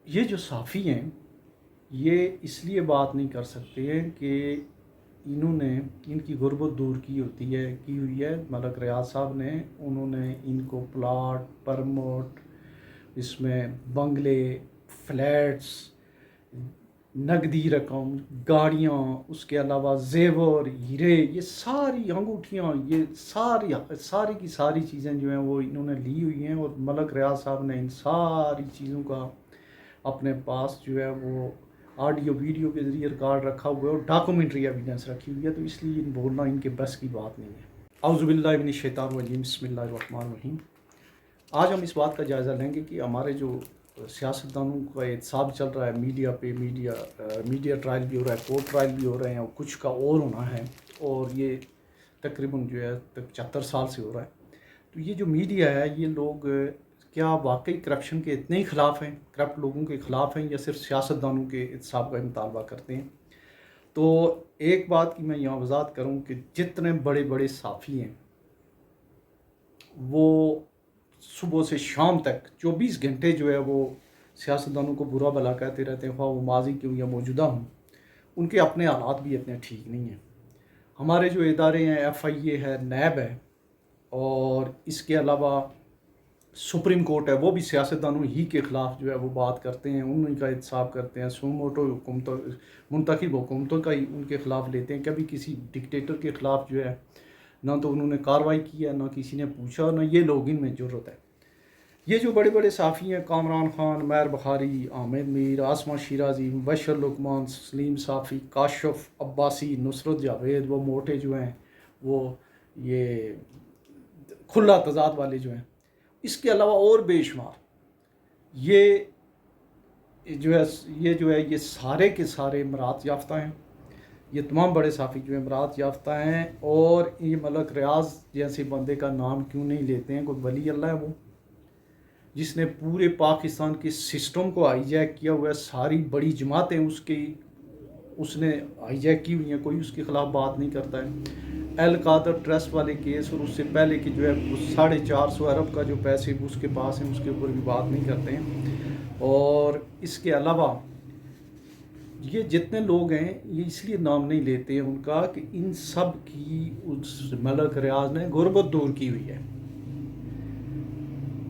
یہ جو صحافی ہیں یہ اس لیے بات نہیں کر سکتے ہیں کہ انہوں نے ان کی غربت دور کی ہوئی ہے ملک ریاض صاحب نے. انہوں نے ان کو پلاٹ پرمٹ اس میں بنگلے فلیٹس نقدی رقم گاڑیاں اس کے علاوہ زیور ہیرے یہ ساری انگوٹھیاں یہ ساری کی ساری چیزیں جو ہیں وہ انہوں نے لی ہوئی ہیں. اور ملک ریاض صاحب نے ان ساری چیزوں کا اپنے پاس جو ہے وہ آڈیو ویڈیو کے ذریعے ریکارڈ رکھا ہوا ہے اور ڈاکومنٹری ایویڈنس رکھی ہوئی ہے. تو اس لیے بولنا ان کے بس کی بات نہیں ہے. اعوذ باللہ من الشیطان الرجیم بسم اللہ الرحمن الرحیم. آج ہم اس بات کا جائزہ لیں گے کہ ہمارے جو سیاستدانوں کا احتساب چل رہا ہے میڈیا پہ میڈیا ٹرائل بھی ہو رہا ہے کورٹ ٹرائل بھی ہو رہے ہیں اور کچھ کا اور ہونا ہے اور یہ تقریباً جو ہے 75 سال سے ہو رہا ہے. تو یہ جو میڈیا ہے یہ لوگ کیا واقعی کرپشن کے اتنے ہی خلاف ہیں کرپٹ لوگوں کے خلاف ہیں یا صرف سیاستدانوں کے احتساب کا مطالبہ کرتے ہیں؟ تو ایک بات کی میں یہاں وضاحت کروں کہ جتنے بڑے بڑے صحافی ہیں وہ صبح سے شام تک 24 گھنٹے جو ہے وہ سیاستدانوں کو برا بھلا کہتے رہتے ہیں خواہ وہ ماضی کیوں یا موجودہ ہوں. ان کے اپنے حالات بھی اتنے ٹھیک نہیں ہیں. ہمارے جو ادارے ہیں ایف آئی اے ہے نیب ہے اور اس کے علاوہ سپریم کورٹ ہے وہ بھی سیاستدانوں ہی کے خلاف جو ہے وہ بات کرتے ہیں انہیں کا احتساب کرتے ہیں. سوموٹو حکومتوں منتخب حکومتوں کا ہی ان کے خلاف لیتے ہیں. کبھی کسی ڈکٹیٹر کے خلاف جو ہے نہ تو انہوں نے کارروائی کی ہے نہ کسی نے پوچھا نہ یہ لوگ ان میں جرت ہے. یہ جو بڑے بڑے صحافی ہیں کامران خان مہر بخاری احمد میر آسما شیرازی مبشر لقمان سلیم صافی کاشف عباسی نصرت جاوید وہ موٹے جو ہیں وہ یہ کھلا تضاد والے جو ہیں اس کے علاوہ اور بے شمار یہ جو ہے یہ سارے کے سارے امراض یافتہ ہیں. یہ تمام بڑے صحافی جو امراض یافتہ ہیں اور یہ ملک ریاض جیسے بندے کا نام کیوں نہیں لیتے ہیں. کوئی ولی اللہ ہے وہ جس نے پورے پاکستان کے سسٹم کو ہائی جیک کیا ہوا ہے. ساری بڑی جماعتیں اس نے ہائی جیک کی ہوئی ہیں. کوئی اس کے خلاف بات نہیں کرتا ہے. القادر ٹرسٹ والے کیس اور اس سے پہلے کہ جو ہے 450 ارب کا جو پیسے اس کے پاس ہیں اس کے اوپر بھی بات نہیں کرتے ہیں. اور اس کے علاوہ یہ جتنے لوگ ہیں یہ اس لیے نام نہیں لیتے ہیں ان کا کہ ان سب کی اس ملک ریاض نے غربت دور کی ہوئی ہے.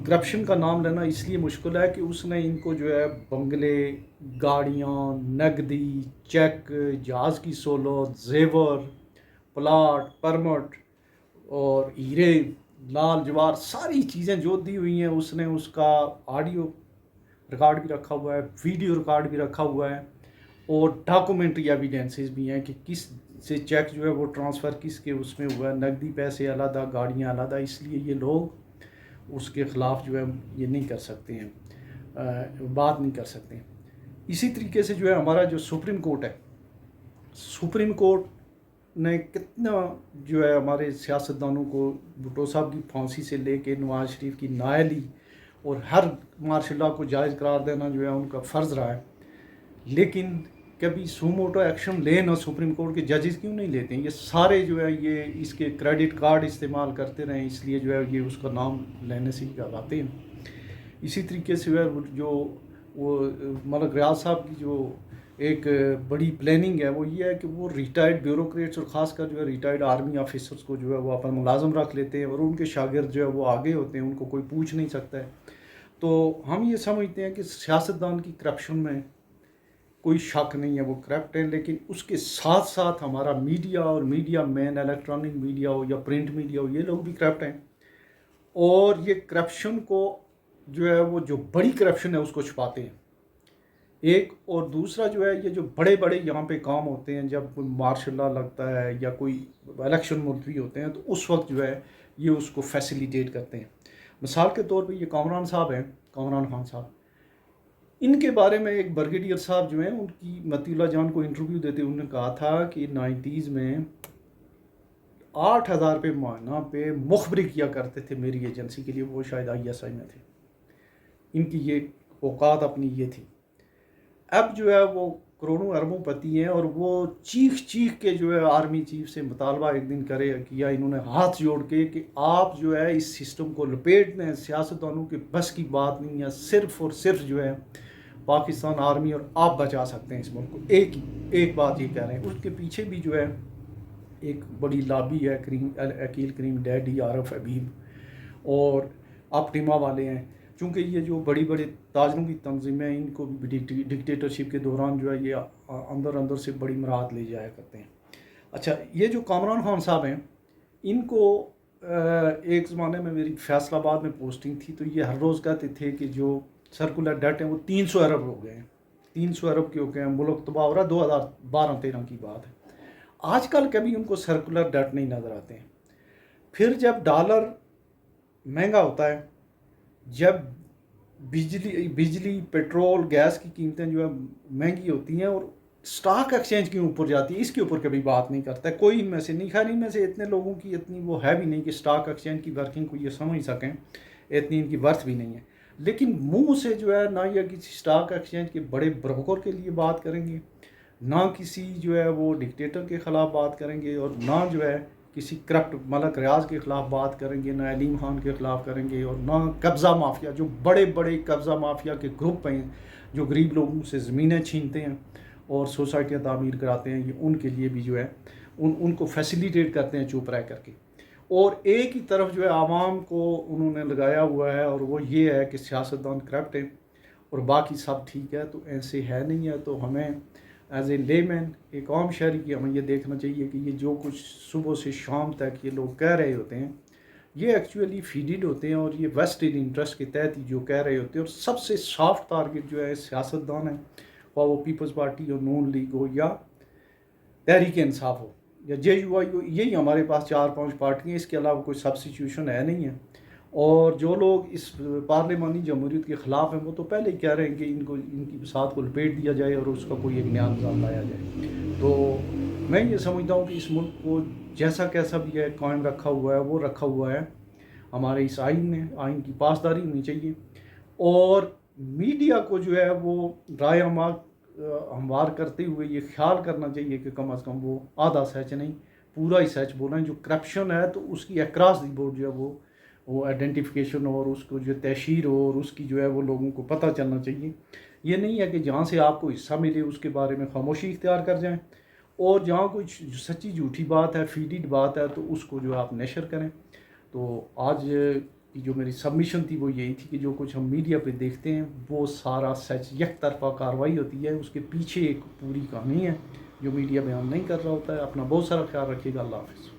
کرپشن کا نام لینا اس لیے مشکل ہے کہ اس نے ان کو جو ہے بنگلے گاڑیاں نقدی چیک جہاز کی سہولت زیور پلاٹ پرمٹ اور ہیرے لال جوار ساری چیزیں جو دی ہوئی ہیں اس نے اس کا آڈیو ریکارڈ بھی رکھا ہوا ہے ویڈیو ریکارڈ بھی رکھا ہوا ہے اور ڈاکومنٹری ایویڈنسز بھی ہیں کہ کس سے چیک جو ہے وہ ٹرانسفر کس کے اس میں ہوا ہے نقدی پیسے علیحدہ گاڑیاں علیحدہ. اس لیے یہ لوگ اس کے خلاف جو ہے یہ نہیں کر سکتے ہیں بات نہیں کر سکتے ہیں. اسی طریقے سے جو ہے ہمارا جو سپریم کورٹ ہے سپریم کورٹ نے کتنا جو ہے ہمارے سیاستدانوں کو بھٹو صاحب کی پھانسی سے لے کے نواز شریف کی نااہلی اور ہر مارشل لاء کو جائز قرار دینا جو ہے ان کا فرض رہا ہے. لیکن کبھی سوموٹو ایکشن لے نہ سپریم کورٹ کے ججز کیوں نہیں لیتے ہیں؟ یہ سارے جو ہے یہ اس کے کریڈٹ کارڈ استعمال کرتے رہیں اس لیے جو ہے یہ اس کا نام لینے سے ہی گھبراتے ہیں. اسی طریقے سے جو وہ ملک ریاض صاحب کی جو ایک بڑی پلاننگ ہے وہ یہ ہے کہ وہ ریٹائرڈ بیوروکریٹس اور خاص کر جو ہے ریٹائرڈ آرمی آفیسرز کو جو ہے وہ اپنا ملازم رکھ لیتے ہیں اور ان کے شاگرد جو ہے وہ آگے ہوتے ہیں ان کو کوئی پوچھ نہیں سکتا ہے. تو ہم یہ سمجھتے ہیں کہ سیاستدان کی کرپشن میں کوئی شک نہیں ہے وہ کرپٹ ہیں. لیکن اس کے ساتھ ساتھ ہمارا میڈیا اور میڈیا مین الیکٹرانک میڈیا ہو یا پرنٹ میڈیا ہو یہ لوگ بھی کرپٹ ہیں اور یہ کرپشن کو جو ہے وہ جو بڑی کرپشن ہے اس کو چھپاتے ہیں. ایک اور دوسرا جو ہے یہ جو بڑے بڑے یہاں پہ کام ہوتے ہیں جب کوئی مارشل لاء لگتا ہے یا کوئی الیکشن ملتوی ہوتے ہیں تو اس وقت جو ہے یہ اس کو فیسیلیٹیٹ کرتے ہیں. مثال کے طور پہ یہ کامران صاحب ہیں کامران خان صاحب ان کے بارے میں ایک بریگیڈیئر صاحب جو ہیں ان کی متی اللہ جان کو انٹرویو دیتے انہوں نے کہا تھا کہ 90s میں 8,000 روپے مہینہ پہ مخبری کیا کرتے تھے میری ایجنسی کے لیے. وہ شاید ISI میں تھے. ان کی یہ اوقات اپنی یہ تھی. اب جو ہے وہ کروڑوں اربوں پتی ہیں اور وہ چیخ کے جو ہے آرمی چیف سے مطالبہ ایک دن کیا انہوں نے ہاتھ جوڑ کے کہ آپ جو ہے اس سسٹم کو لپیٹ دیں. سیاستدانوں کے بس کی بات نہیں ہے. صرف اور صرف جو ہے پاکستان آرمی اور آپ بچا سکتے ہیں اس ملک کو. ایک بات یہ کہہ رہے ہیں. اس کے پیچھے بھی جو ہے ایک بڑی لابی ہے، عقیل کریم ڈیڈی، عارف حبیب اور اپٹیما والے ہیں. چونکہ یہ جو بڑے تاجروں کی تنظیمیں ہیں، ان کو بھی ڈکٹیٹرشپ کے دوران جو ہے یہ اندر سے بڑی مراحت لے جایا کرتے ہیں. اچھا، یہ جو کامران خان صاحب ہیں، ان کو ایک زمانے میں میری فیصل آباد میں پوسٹنگ تھی تو یہ ہر روز کہتے تھے کہ جو سرکولر ڈیٹ ہیں وہ 300 ارب ہو گئے ہیں، 300 ارب کے ہو گئے ہیں، ملک تباہ ہو رہا ہے. 2012-13 کی بات ہے. آج کل کبھی ان کو سرکولر ڈیٹ نہیں نظر آتے ہیں. پھر جب ڈالر مہنگا ہوتا ہے، جب بجلی پیٹرول گیس کی قیمتیں جو ہے مہنگی ہوتی ہیں اور سٹاک ایکسچینج کے اوپر جاتی ہے، اس کے اوپر کبھی بات نہیں کرتا ہے کوئی ان میں سے نہیں. خیر ان میں سے اتنے لوگوں کی اتنی وہ ہے بھی نہیں کہ سٹاک ایکسچینج کی ورکنگ کو یہ سمجھ سکیں، اتنی ان کی ورتھ بھی نہیں ہے. لیکن منہ سے جو ہے نہ یہ کسی سٹاک ایکسچینج کے بڑے بروکر کے لیے بات کریں گے، نہ کسی جو ہے وہ ڈکٹیٹر کے خلاف بات کریں گے، اور نہ جو ہے کسی کرپٹ ملک ریاض کے خلاف بات کریں گے، نہ علیم خان کے خلاف کریں گے، اور نہ قبضہ مافیا، جو بڑے قبضہ مافیا کے گروپ ہیں جو غریب لوگوں سے زمینیں چھینتے ہیں اور سوسائٹیاں تعمیر کراتے ہیں، یہ ان کے لیے بھی جو ہے ان کو فیسیلیٹیٹ کرتے ہیں چپ رہ کر کے. اور ایک ہی طرف جو ہے عوام کو انہوں نے لگایا ہوا ہے، اور وہ یہ ہے کہ سیاستدان کرپٹ ہیں اور باقی سب ٹھیک ہے. تو ایسے ہے نہیں ہے. تو ہمیں ایز اے لے مین، ایک عام شہری کی ہمیں یہ دیکھنا چاہیے کہ یہ جو کچھ صبح سے شام تک یہ لوگ کہہ رہے ہوتے ہیں، یہ ایکچولی فیڈڈ ہوتے ہیں، اور یہ ویسٹڈ انٹرسٹ کے تحت ہی جو کہہ رہے ہوتے ہیں. اور سب سے سافٹ ٹارگٹ جو ہے سیاستدان ہے، وہ پیپلز پارٹی اور نون لیگ ہو یا تحریک انصاف ہو یا جے یو آئی ہو. یہی ہمارے پاس 4-5 پارٹیاں، اس کے علاوہ کوئی سبسٹیٹیوشن ہے نہیں ہے. اور جو لوگ اس پارلیمانی جمہوریت کے خلاف ہیں وہ تو پہلے ہی کہہ رہے ہیں کہ ان کی بساط کو لپیٹ دیا جائے اور اس کا کوئی ایک نیا نظام لایا جائے. تو میں یہ سمجھتا ہوں کہ اس ملک کو جیسا کیسا بھی ہے قائم رکھا ہوا ہے، وہ رکھا ہوا ہے ہمارے اس آئین نے. آئین کی پاسداری ہونی چاہیے، اور میڈیا کو جو ہے وہ رائے ہموار کرتے ہوئے یہ خیال کرنا چاہیے کہ کم از کم وہ آدھا سچ نہیں پورا ہی سچ بولیں. جو کرپشن ہے تو اس کی اکراس دی بورڈ جو ہے وہ آئیڈینٹیفیکیشن ہو، اور اس کو جو تشہیر ہو، اور اس کی جو ہے وہ لوگوں کو پتہ چلنا چاہیے. یہ نہیں ہے کہ جہاں سے آپ کو حصہ ملے اس کے بارے میں خاموشی اختیار کر جائیں، اور جہاں کوئی سچی جھوٹی بات ہے، فیڈڈ بات ہے، تو اس کو جو آپ نشر کریں. تو آج کی جو میری سبمیشن تھی وہ یہی تھی کہ جو کچھ ہم میڈیا پہ دیکھتے ہیں وہ سارا سچ، یک طرفہ کارروائی ہوتی ہے، اس کے پیچھے ایک پوری کہانی ہے جو میڈیا بیان نہیں کر رہا ہوتا ہے. اپنا بہت سارا خیال رکھیے گا. اللہ حافظ.